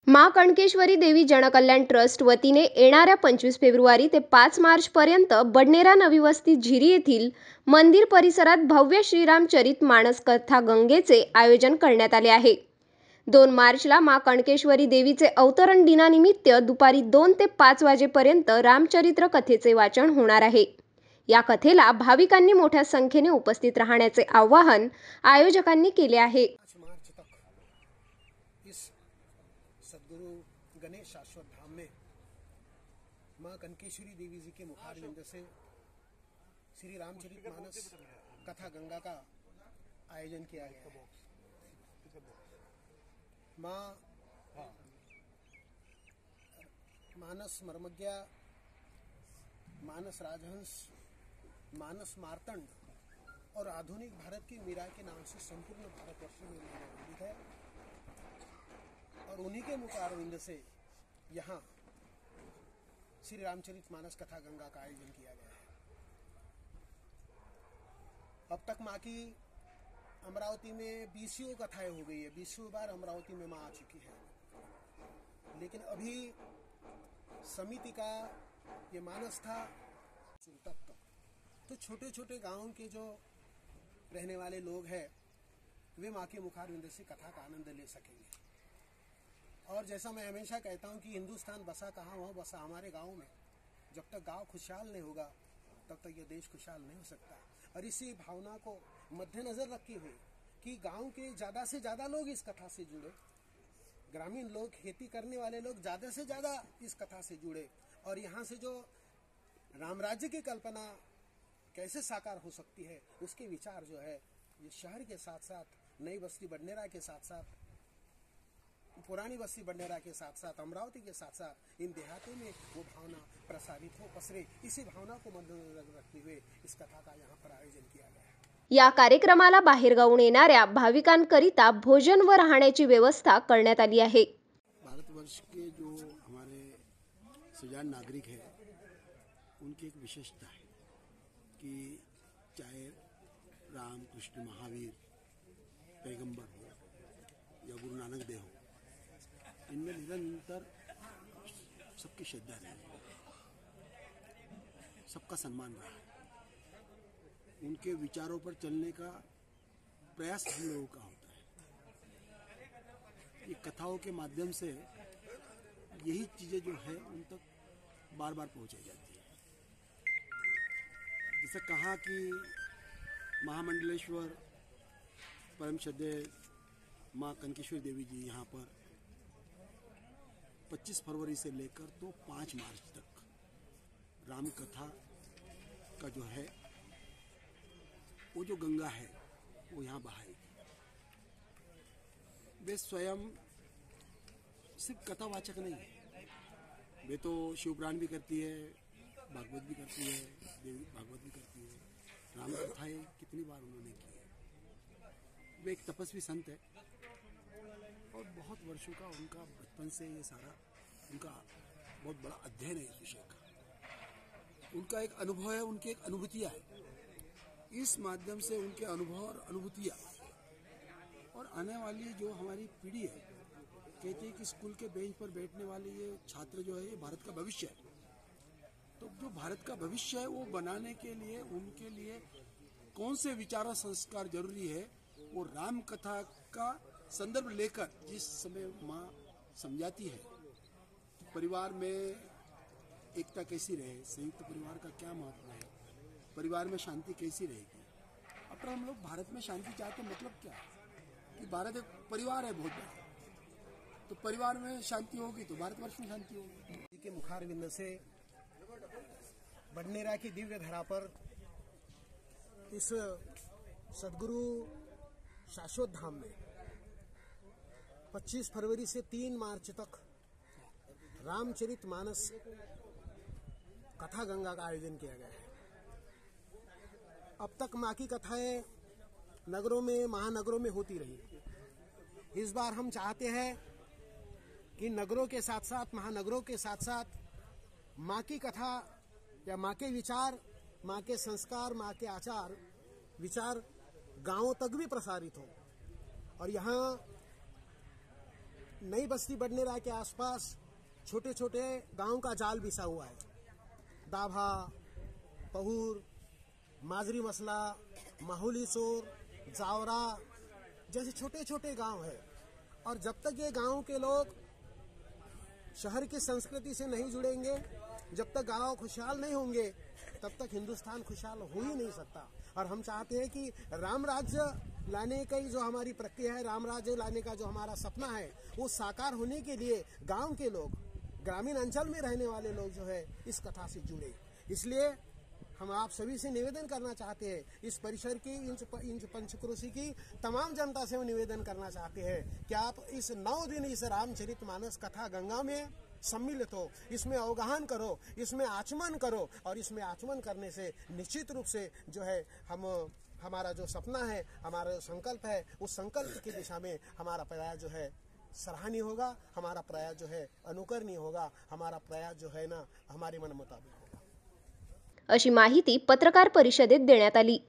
माँ कणकेश्वरी देवी जनकल्याण ट्रस्ट वतीने येणाऱ्या 25 फेब्रुवारी ते 5 मार्च पर्यंत बडनेरा नवी वस्ती झिरी येथील मंदिर परिसरात भव्य श्रीरामचरित मानस कथा गंगेचे आयोजन करण्यात आले आहे। 2 मार्चला माँ कणकेश्वरी देवीचे अवतरण दिनानिमित्त दुपारी 2 ते 5 वाजेपर्यंत रामचरित्र कथेचे वाचन होणार आहे। या कथेला भाविकांनी मोठ्या संख्येने उपस्थित राहण्याचे आवाहन आयोजकांनी केले आहे। सद्गुरु गणेश शाश्वत धाम में माँ कनकेश्वरी देवी जी के मुखारविंद से श्री रामचरित मानस कथा गंगा का आयोजन किया गया है। माँ मानस मर्मज्ञा, मानस राजहंस, मानस मार्तंड और आधुनिक भारत की मीरा के नाम से संपूर्ण भारतवर्ष में वंदित है और उन्हीं के मुखारविंद से यहाँ श्री रामचरित मानस कथा गंगा का आयोजन किया गया है। अब तक माँ की अमरावती में 20 कथाएं हो गई है, 20 बार अमरावती में माँ आ चुकी है। लेकिन अभी समिति का ये मानस था तक तो छोटे छोटे गांवों के जो रहने वाले लोग हैं वे माँ के मुखारविंद से कथा का आनंद ले सकेंगे। और जैसा मैं हमेशा कहता हूँ कि हिंदुस्तान बसा कहाँ, वह बसा हमारे गांव में। जब तक गांव खुशहाल नहीं होगा तब तक यह देश खुशहाल नहीं हो सकता। और इसी भावना को मद्देनजर रखते हुए कि गांव के ज़्यादा से ज़्यादा लोग इस कथा से जुड़े, ग्रामीण लोग, खेती करने वाले लोग ज़्यादा से ज़्यादा इस कथा से जुड़े और यहाँ से जो राम राज्य की कल्पना कैसे साकार हो सकती है उसके विचार जो है ये शहर के साथ साथ नई बस्ती बडनेरा के साथ साथ पुरानी बस्ती बडनेरा के साथ साथ अमरावती के साथ साथ इन देहातों में वो भावना प्रसारित हो, पसरे। इसी भावना को मद्देनजर रखते हुए इस कथा का यहाँ पर आयोजन किया गया है। या कार्यक्रमाला बाहेरगावून येणाऱ्या भाविकांकरिता भोजन व राहण्याची व्यवस्था करण्यात आली आहे। भारतवर्ष के जो हमारे सज्जन नागरिक हैं उनकी एक विशेषता है कि चाहे राम, कृष्ण, महावीर, पैगंबर हो या गुरु नानक देव हो, इनमें निरंतर सबकी श्रद्धा रही है, सबका सम्मान रहा है। उनके विचारों पर चलने का प्रयास हम लोगों का होता है। ये कथाओं के माध्यम से यही चीज़ें जो है उन तक बार बार पहुंचाई जाती है। जैसे कहा कि महामंडलेश्वर परम श्रद्धेय माँ कनकेश्वरी देवी जी यहाँ पर 25 फरवरी से लेकर तो 5 मार्च तक राम कथा का जो है वो जो गंगा है वो यहाँ बहाएगी। वे स्वयं सिर्फ कथावाचक नहीं है, वे तो शिवपुराण भी करती है, भागवत भी करती है, देवी भागवत भी करती है, राम कथाएं कितनी बार उन्होंने की है। वे एक तपस्वी संत है और बहुत वर्षों का उनका बचपन से ये सारा उनका बहुत बड़ा अध्ययन है इस विषय का। उनका एक अनुभव है, उनकी एक अनुभूतियाँ है। इस माध्यम से उनके अनुभव और अनुभूतियाँ और आने वाली जो हमारी पीढ़ी है, कहते हैं कि स्कूल के बेंच पर बैठने वाले ये छात्र जो है ये भारत का भविष्य है। तो जो भारत का भविष्य है वो बनाने के लिए उनके लिए कौन से विचार और संस्कार जरूरी है, वो राम कथा का संदर्भ लेकर जिस समय माँ समझाती है तो परिवार में एकता कैसी रहे, संयुक्त परिवार का क्या महत्व है, परिवार में शांति कैसी रहेगी। अब हम लोग भारत में शांति चाहते मतलब क्या है कि भारत एक परिवार है बहुत बड़ा, तो परिवार में शांति होगी तो भारतवर्ष में शांति होगी। जी के मुखारविंद से बडनेरा की दिव्य धरा पर इस सद्गुरु शाश्वत धाम में 25 फरवरी से 3 मार्च तक रामचरित मानस कथा गंगा का आयोजन किया गया है। अब तक माँ की कथाएं नगरों में, महानगरों में होती रही। इस बार हम चाहते हैं कि नगरों के साथ साथ, महानगरों के साथ साथ माँ की कथा या माँ के विचार, माँ के संस्कार, माँ के आचार विचार गांवों तक भी प्रसारित हो और यहाँ नई बस्ती बडनेरा के आसपास छोटे छोटे गांव का जाल बिछा हुआ है। दाभा, पहूर, माजरी मसला, माहौली सोर, जावरा जैसे छोटे छोटे गांव है। और जब तक ये गांव के लोग शहर की संस्कृति से नहीं जुड़ेंगे, जब तक गांव खुशहाल नहीं होंगे, तब तक हिंदुस्तान खुशहाल हो ही नहीं सकता। और हम चाहते हैं कि राम राज्य लाने की जो हमारी प्रक्रिया है, राम राज्य लाने का जो हमारा सपना है, वो साकार होने के लिए गांव के लोग, ग्रामीण अंचल में रहने वाले लोग जो है इस कथा से जुड़े। इसलिए हम आप सभी से निवेदन करना चाहते हैं, इस परिसर की, इंच पंचक्रोशी की तमाम जनता से निवेदन करना चाहते हैं कि आप इस 9 दिन इस रामचरितमानस कथा गंगा में सम्मिलित हो, इसमें अवगाहन करो, इसमें आचमन करो। और इसमें आचमन करने से निश्चित रूप से जो है हमारा जो सपना है, हमारा जो संकल्प है, उस संकल्प की दिशा में हमारा प्रयास जो है सराहनीय होगा, हमारा प्रयास जो है अनुकरणीय होगा, हमारा प्रयास जो है ना हमारे मन मुताबिक होगा। अशी माहिती पत्रकार परिषदेत देण्यात आली।